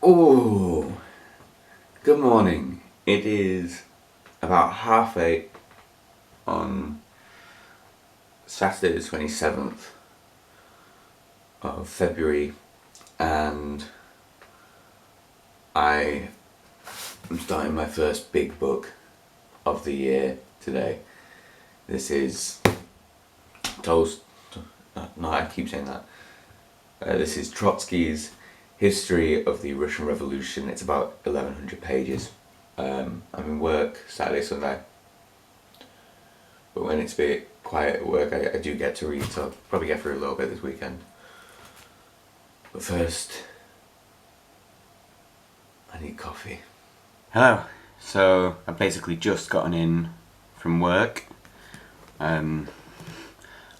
Oh, good morning. It is about 8:30 on Saturday the 27th of February, and I am starting my first big book of the year today. This is I keep saying that. This is Trotsky's History of the Russian Revolution. It's about 1100 pages. I'm in work Saturday, Sunday, but when it's a bit quiet at work I do get to read, so I'll probably get through a little bit this weekend. But first, I need coffee. Hello. So I've basically just gotten in from work.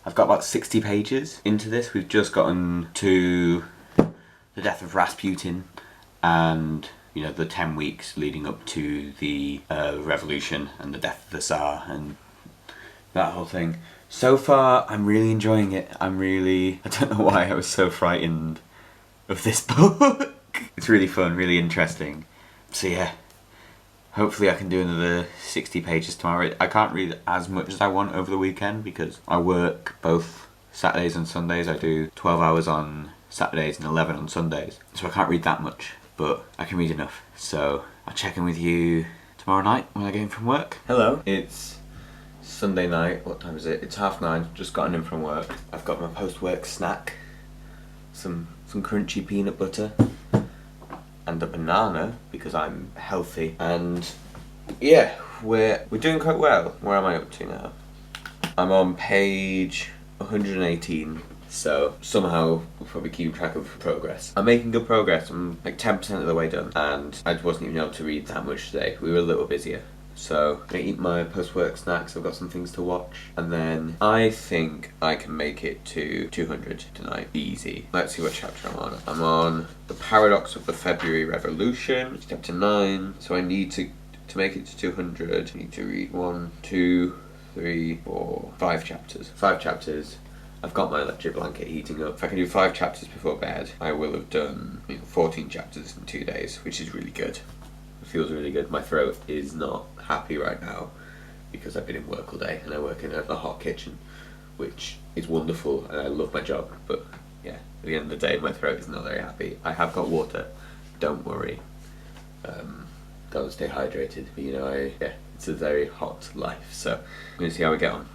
I've got about 60 pages into this. We've just gotten to the death of Rasputin and, the 10 weeks leading up to the revolution and the death of the Tsar and that whole thing. So far, I'm really enjoying it. I don't know why I was so frightened of this book. It's really fun, really interesting. So yeah, hopefully I can do another 60 pages tomorrow. I can't read as much as I want over the weekend because I work both Saturdays and Sundays. I do 12 hours on Saturdays and 11 on Sundays. So I can't read that much, but I can read enough. So I'll check in with you tomorrow night when I get in from work. Hello, it's Sunday night. What time is it? It's 9:30. Just gotten in from work. I've got my post-work snack. Some crunchy peanut butter and a banana because I'm healthy. And yeah, we're doing quite well. Where am I up to now? I'm on page 118. So somehow we'll probably keep track of progress. I'm making good progress. I'm like 10% of the way done, and I wasn't even able to read that much today. We were a little busier. So I'm gonna eat my post-work snacks. I've got some things to watch, and then I think I can make it to 200 tonight. Easy. Let's see what chapter I'm on. I'm on the paradox of the February Revolution, chapter 9. So I need to make it to 200. I need to read 1, 2, 3, 4, 5 chapters. 5 chapters. I've got my electric blanket heating up. If I can do 5 chapters before bed, I will have done 14 chapters in 2 days, which is really good. It feels really good. My throat is not happy right now because I've been in work all day and I work in a hot kitchen, which is wonderful and I love my job, but yeah, at the end of the day my throat is not very happy. I have got water, don't worry. Gotta stay hydrated, but it's a very hot life, so I'm gonna see how we get on.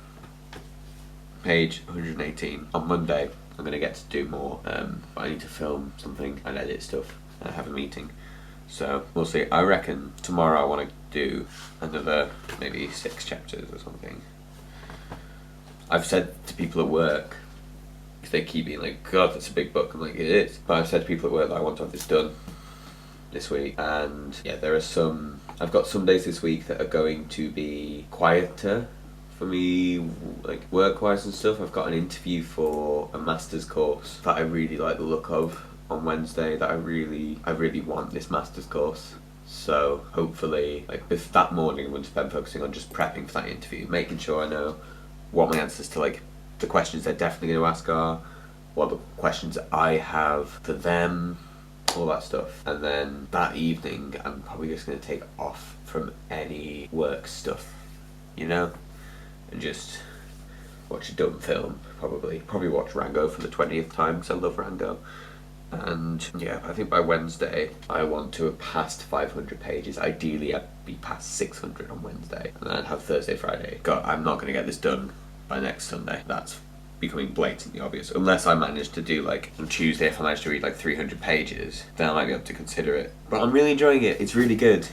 Page 118. On Monday I'm gonna get to do more, but I need to film something and edit stuff and have a meeting. So we'll see. I reckon tomorrow I want to do another maybe 6 chapters or something. I've said to people at work, because they keep being like, God, that's a big book. I'm like, it is. But I've said to people at work that I want to have this done this week. And yeah, I've got some days this week that are going to be quieter for me, like work-wise and stuff. I've got an interview for a master's course that I really like the look of on Wednesday, that I really want this master's course. So hopefully, if that morning I'm going to spend focusing on just prepping for that interview, making sure I know what my answers to the questions they're definitely going to ask are, what the questions I have for them, all that stuff. And then that evening I'm probably just going to take off from any work stuff, and just watch a dumb film, probably watch Rango for the 20th time because I love Rango. And yeah, I think by Wednesday I want to have passed 500 pages. Ideally I'd be past 600 on Wednesday, and then I'd have Thursday, Friday. God, I'm not going to get this done by next Sunday. That's becoming blatantly obvious. Unless I manage to do on Tuesday, if I manage to read 300 pages, then I might be able to consider it. But I'm really enjoying it. It's really good.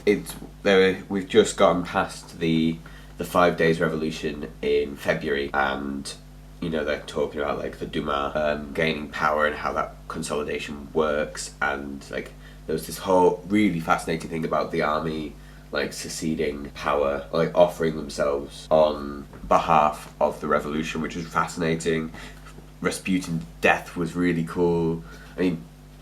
We've just gotten past the 5 days revolution in February, and they're talking about the Duma gaining power and how that consolidation works, and there was this whole really fascinating thing about the army seceding power, offering themselves on behalf of the revolution, which was fascinating. Rasputin's death was really cool. I mean,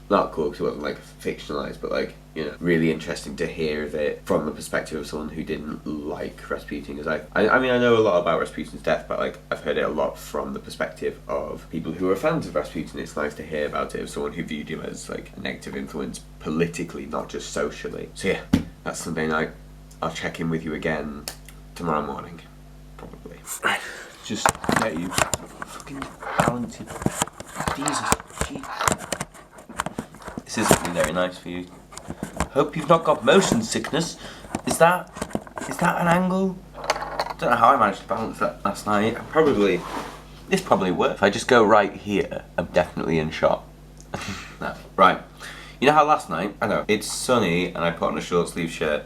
not cool because it wasn't like fictionalized, but like, you know, really interesting to hear of it from the perspective of someone who didn't like Rasputin. Because I mean, I know a lot about Rasputin's death, but like I've heard it a lot from the perspective of people who are fans of Rasputin. It's nice to hear about it of someone who viewed him as like a negative influence politically, not just socially. So yeah, that's Sunday night. I'll check in with you again tomorrow morning, probably. Right, just get you fucking talented. Jesus, jeez. This isn't very nice for you. Hope you've not got motion sickness. Is that an angle? I don't know how I managed to balance that last night. This probably worked. If I just go right here, I'm definitely in shot. No. Right. You know how last night, I know, it's sunny and I put on a short sleeve shirt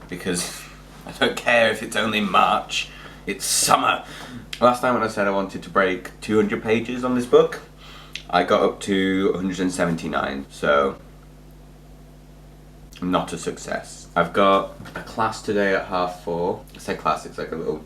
because I don't care if it's only March, it's summer. Last time when I said I wanted to break 200 pages on this book, I got up to 179, so not a success. I've got a class today at 4:30. I say class, it's like a little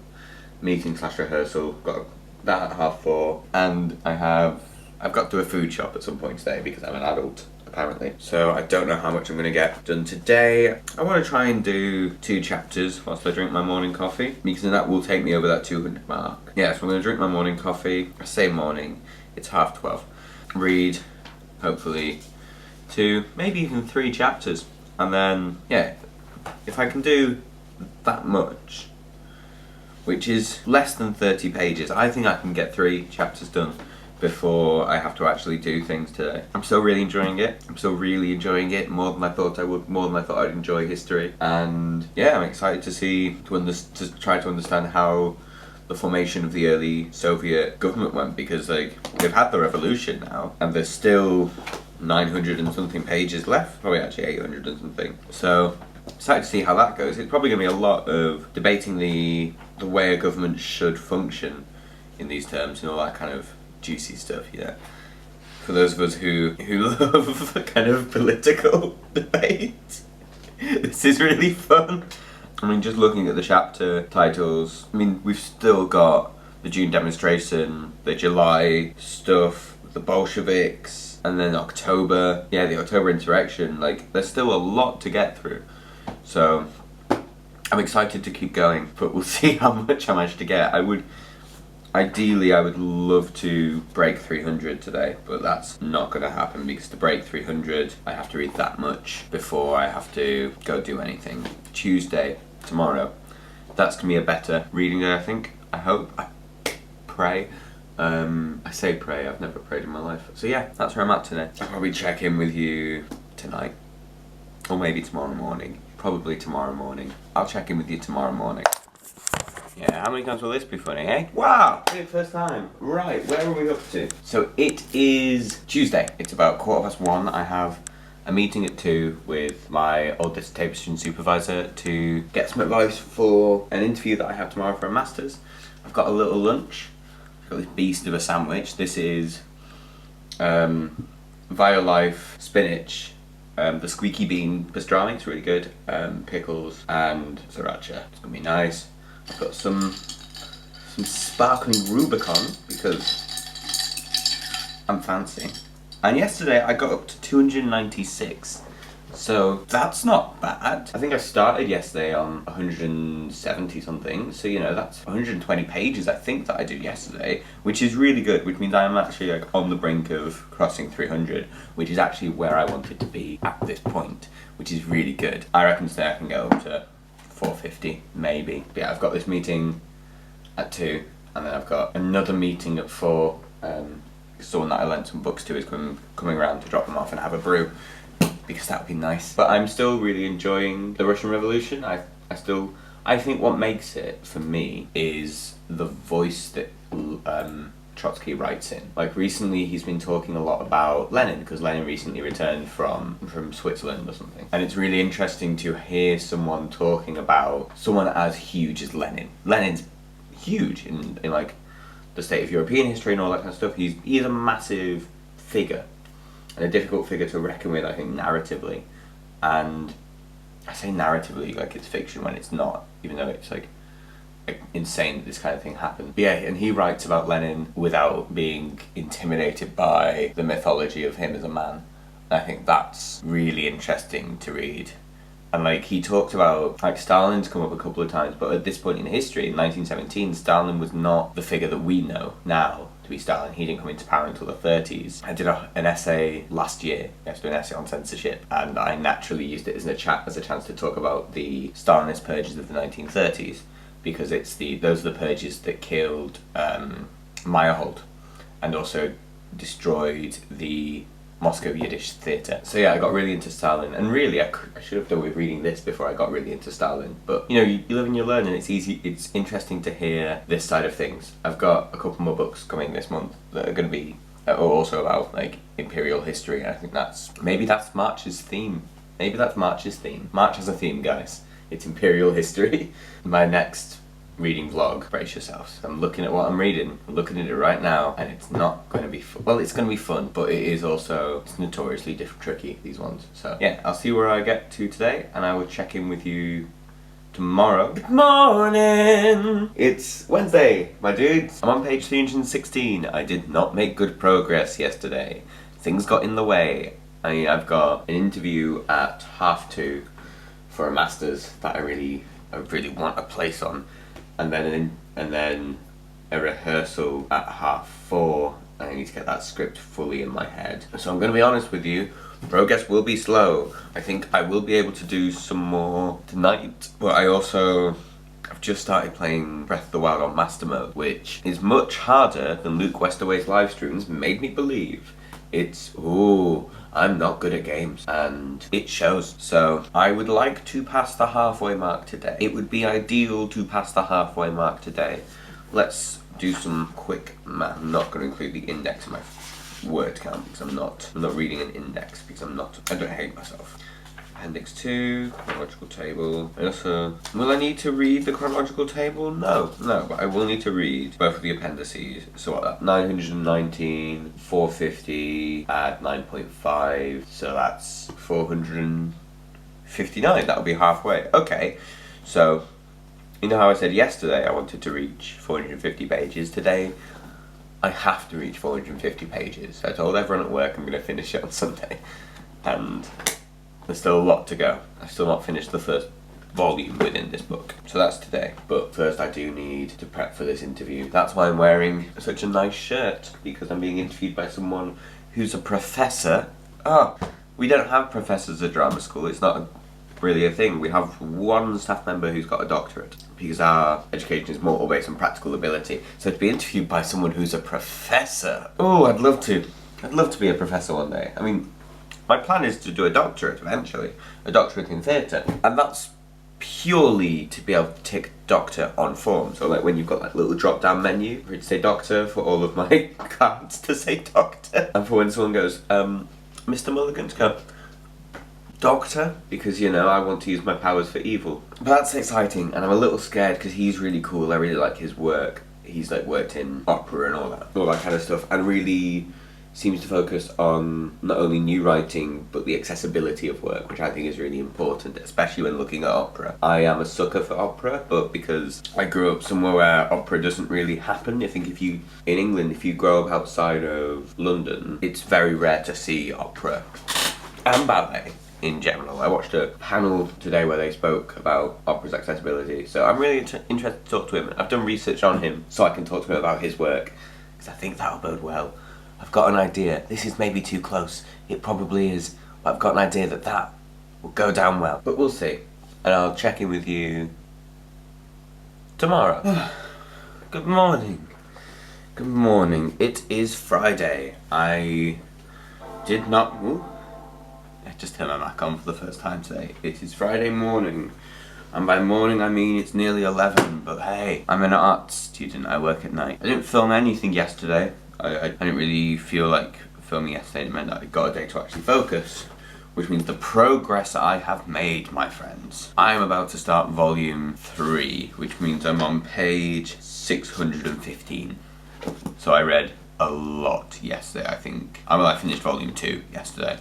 meeting / rehearsal. Got that at 4:30, and I've got to do a food shop at some point today because I'm an adult, apparently. So I don't know how much I'm going to get done today. I want to try and do 2 chapters whilst I drink my morning coffee, because then that will take me over that 200 mark. Yeah, so I'm going to drink my morning coffee. I say morning, it's 12:30. Read, hopefully, 2, maybe even 3 chapters. And then, yeah, if I can do that much, which is less than 30 pages, I think I can get 3 chapters done before I have to actually do things today. I'm still really enjoying it. I'm still really enjoying it more than I thought I would, more than I thought I'd enjoy history. And yeah, I'm excited to try to understand how the formation of the early Soviet government went, because like they've had the revolution now and there's still 900 and something pages left, probably actually 800 and something. So excited to see how that goes. It's probably going to be a lot of debating the way a government should function in these terms and all that kind of juicy stuff, yeah. For those of us who love kind of political debate, this is really fun. I mean, just looking at the chapter titles, I mean, we've still got the June demonstration, the July stuff, the Bolsheviks, and then October, yeah, the October insurrection. Like, there's still a lot to get through. So, I'm excited to keep going, but we'll see how much I manage to get. Ideally, I would love to break 300 today, but that's not going to happen because to break 300, I have to read that much before I have to go do anything. Tuesday, tomorrow, that's going to be a better reading day, I think. I hope. I pray. I say pray, I've never prayed in my life. So yeah, that's where I'm at today. I'll probably check in with you tonight, or maybe tomorrow morning. Probably tomorrow morning. I'll check in with you tomorrow morning. Yeah, how many times will this be funny, eh? Wow! First time. Right, where are we up to? So it is Tuesday. It's about 1:15. I have a meeting at 2 with my old dissertation supervisor to get some advice for an interview that I have tomorrow for a master's. I've got a little lunch. I've got this beast of a sandwich. This is Violife spinach, the squeaky bean pastrami. It's really good. Pickles and sriracha. It's gonna be nice. I've got some sparkling Rubicon because I'm fancy. And yesterday I got up to 296, so that's not bad. I think I started yesterday on 170 something, so you know, that's 120 pages I think that I did yesterday, which is really good, which means I'm actually like on the brink of crossing 300, which is actually where I wanted to be at this point, which is really good. I reckon today I can go up to 450 maybe. But yeah, I've got this meeting at 2 and then I've got another meeting at 4. Someone that I lent some books to is coming around to drop them off and have a brew, because that would be nice. But I'm still really enjoying the Russian Revolution. I think what makes it for me is the voice that Trotsky writes in. Like recently he's been talking a lot about Lenin, because Lenin recently returned from Switzerland or something. And it's really interesting to hear someone talking about someone as huge as Lenin. Lenin's huge in like the state of European history and all that kind of stuff. He's a massive figure, and a difficult figure to reckon with, I think, narratively. And I say narratively like it's fiction when it's not, even though it's like insane that this kind of thing happened. But yeah, and he writes about Lenin without being intimidated by the mythology of him as a man. I think that's really interesting to read. And like he talked about, like Stalin's come up a couple of times, but at this point in history, in 1917, Stalin was not the figure that we know now to be Stalin. He didn't come into power until the 30s. I did an essay last year. I had to do an essay on censorship, and I naturally used it as a chance to talk about the Stalinist purges of the 1930s, because those are the purges that killed Meyerhold, and also destroyed the Moscow Yiddish theatre. So yeah, I got really into Stalin, and really I should have done with reading this before I got really into Stalin. But you live and you learn, and it's interesting to hear this side of things. I've got a couple more books coming this month that are going to be also about like imperial history, and I think maybe that's March's theme. March has a theme, guys. It's imperial history. My next reading vlog, brace yourselves. I'm looking at what I'm reading. I'm looking at it right now, and it's not going to be fun. Well, it's going to be fun, but it's notoriously tricky, these ones. So yeah, I'll see where I get to today, and I will check in with you tomorrow. Good morning! It's Wednesday, my dudes. I'm on page 316. I did not make good progress yesterday. Things got in the way. I've got an interview at 2:30 for a master's that I really want a place on. And then a rehearsal at 4:30. I need to get that script fully in my head. So I'm going to be honest with you, progress will be slow. I think I will be able to do some more tonight, but I've just started playing Breath of the Wild on Master Mode, which is much harder than Luke Westerway's live streams made me believe. I'm not good at games, and it shows. So I would like to pass the halfway mark today. It would be ideal to pass the halfway mark today. Let's do some quick math. I'm not going to include the index in my word count because I'm not reading an index because I don't hate myself. Appendix 2, chronological table. Will I need to read the chronological table? No, but I will need to read both of the appendices. So what, 919, 450, add 9.5, so that's 459, that'll be halfway. Okay, so, you know how I said yesterday I wanted to reach 450 pages? Today, I have to reach 450 pages. I told everyone at work I'm going to finish it on Sunday, and there's still a lot to go. I've still not finished the first volume within this book. So that's today. But first I do need to prep for this interview. That's why I'm wearing such a nice shirt, because I'm being interviewed by someone who's a professor. We don't have professors at drama school. It's not really a thing. We have one staff member who's got a doctorate, because our education is more based on practical ability. So to be interviewed by someone who's a professor, I'd love to be a professor one day. I mean, my plan is to do a doctorate eventually, a doctorate in theatre, and that's purely to be able to tick doctor on forms. So like when you've got that little drop down menu where it say doctor, for all of my cards to say doctor, and for when someone goes, Mr. Mulligan, to go, doctor, because I want to use my powers for evil. But that's exciting, and I'm a little scared because he's really cool. I really like his work. He's like worked in opera and all that kind of stuff, and really seems to focus on not only new writing but the accessibility of work, which I think is really important, especially when looking at opera. I am a sucker for opera, but because I grew up somewhere where opera doesn't really happen. I think in England, if you grow up outside of London, it's very rare to see opera and ballet in general. I watched a panel today where they spoke about opera's accessibility, so I'm really interested to talk to him. I've done research on him so I can talk to him about his work, because I think that'll bode well. I've got an idea. This is maybe too close. It probably is. But I've got an idea that will go down well. But we'll see. And I'll check in with you tomorrow. Good morning. Good morning. It is Friday. I just turned my mic on for the first time today. It is Friday morning. And by morning I mean it's nearly 11. But hey, I'm an art student. I work at night. I didn't film anything yesterday. I didn't really feel like filming yesterday. It meant that I got a day to actually focus, which means the progress I have made, my friends. I am about to start volume 3, which means I'm on page 615. So I read a lot yesterday, I think. I finished volume 2 yesterday,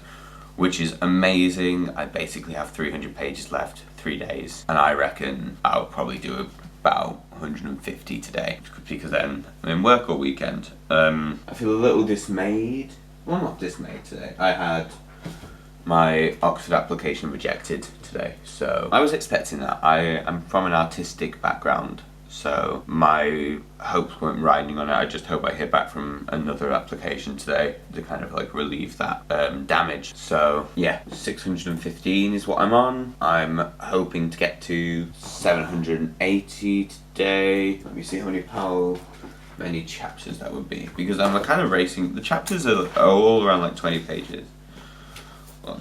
which is amazing. I basically have 300 pages left, 3 days, and I reckon I'll probably do about 150 today, because then I'm in work all weekend. I feel a little dismayed. Well, not dismayed today. I had my Oxford application rejected today. So I was expecting that. I'm from an artistic background, so my hopes weren't riding on it. I just hope I hear back from another application today to kind of like relieve that damage. So yeah, 615 is what I'm on. I'm hoping to get to 780 today. Let me see how many chapters that would be, because I'm kind of racing. The chapters are all around like 20 pages.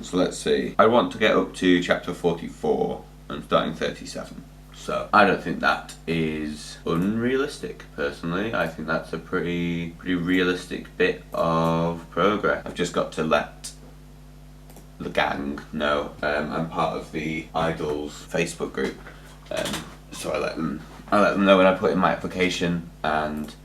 So let's see. I want to get up to chapter 44 and starting 37. So I don't think that is unrealistic, personally. I think that's a pretty realistic bit of progress. I've just got to let the gang know. I'm part of the Idols Facebook group, so I let them know when I put in my application, and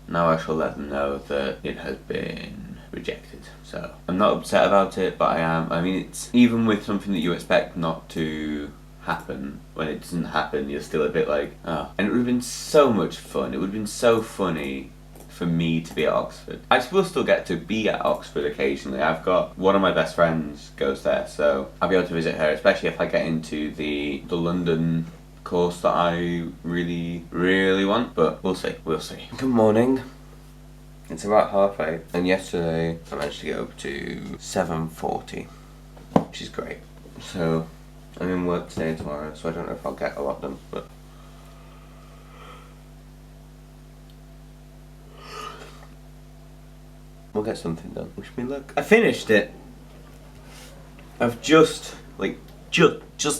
now I shall let them know that it has been rejected. So I'm not upset about it, but I am. I mean, it's even with something that you expect not to happen, when it doesn't happen, you're still a bit like, oh. And it would have been so much fun. It would have been so funny for me to be at Oxford. I will still get to be at Oxford occasionally. I've got one of my best friends goes there, so I'll be able to visit her, especially if I get into the London course that I really want. But we'll see. Good morning. It's about 8:30, and yesterday I managed to get up to 7:40, which is great. So I'm in work today and tomorrow, so I don't know if I'll get a lot done, but we'll get something done. Wish me luck. I finished it. I've just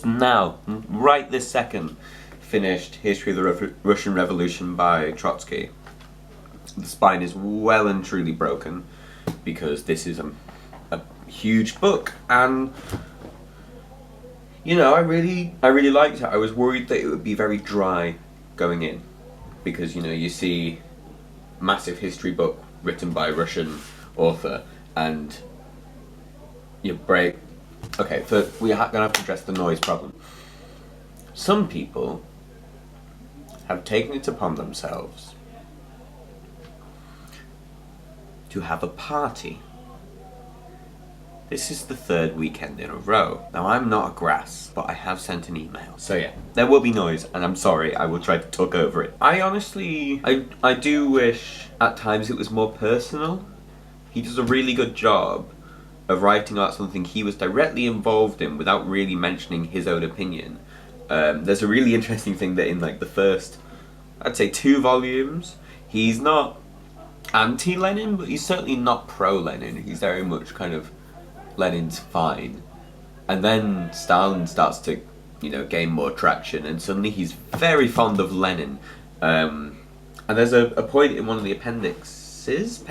now, right this second, finished History of the Russian Revolution by Trotsky. The spine is well and truly broken, because this is a huge book, and you know, I really liked it. I was worried that it would be very dry going in, because you know, you see massive history book written by a Russian author, and you break. Okay, so we're gonna have to address the noise problem. Some people have taken it upon themselves to have a party. This is the third weekend in a row. Now, I'm not a grass, but I have sent an email. So yeah, there will be noise, and I'm sorry, I will try to talk over it. I honestly, I do wish at times it was more personal. He does a really good job of writing about something he was directly involved in without really mentioning his own opinion. There's a really interesting thing that in like the first, I'd say 2 volumes, he's not anti-Lenin, but he's certainly not pro-Lenin. He's very much kind of, Lenin's fine. And then Stalin starts to, you know, gain more traction, and suddenly he's very fond of Lenin. And there's a point in one of the appendices,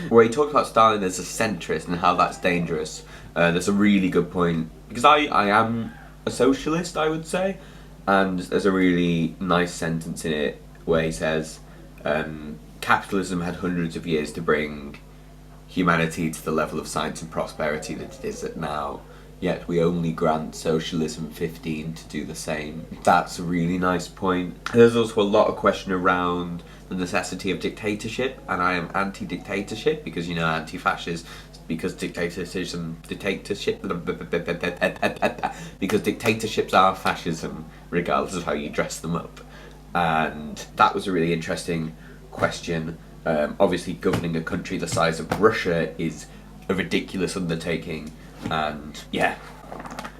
where he talks about Stalin as a centrist and how that's dangerous. There's a really good point, because I am a socialist, I would say, and there's a really nice sentence in it where he says, capitalism had hundreds of years to bring humanity to the level of science and prosperity that it is at now, yet we only grant socialism 15 to do the same. That's a really nice point. There's also a lot of question around the necessity of dictatorship, and I am anti-dictatorship because, you know, anti-fascist, because dictatorships are fascism, regardless of how you dress them up. And that was a really interesting question. Obviously, governing a country the size of Russia is a ridiculous undertaking, and yeah,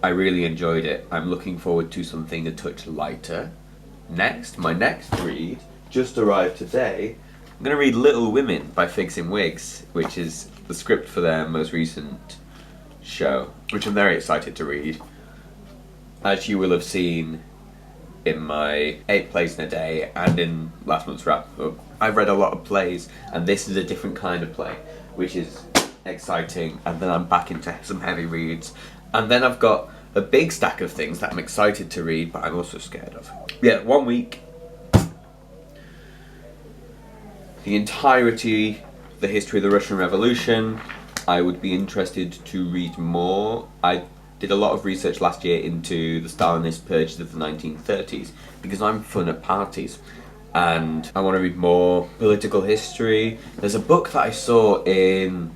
I really enjoyed it. I'm looking forward to something a touch lighter. Next, my next read just arrived today. I'm going to read Little Women by Figs in Wigs, which is the script for their most recent show, which I'm very excited to read. As you will have seen in my 8 plays in a day and in last month's wrap up, I've read a lot of plays, and this is a different kind of play, which is exciting. And then I'm back into some heavy reads, and then I've got a big stack of things that I'm excited to read, but I'm also scared of. Yeah, 1 week, the entirety of the history of the Russian Revolution. I would be interested to read more. I did a lot of research last year into the Stalinist purges of the 1930s, because I'm fun at parties and I want to read more political history. There's a book that I saw in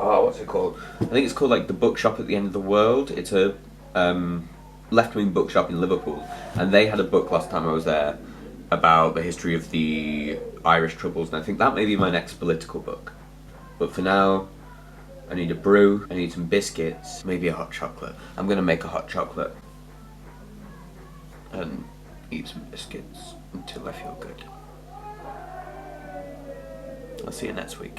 oh, what's it called? I think it's called like the Bookshop at the End of the World. It's a left-wing bookshop in Liverpool, and they had a book last time I was there about the history of the Irish Troubles, and I think that may be my next political book. But for now, I need a brew, I need some biscuits, maybe a hot chocolate. I'm gonna make a hot chocolate and eat some biscuits until I feel good. I'll see you next week.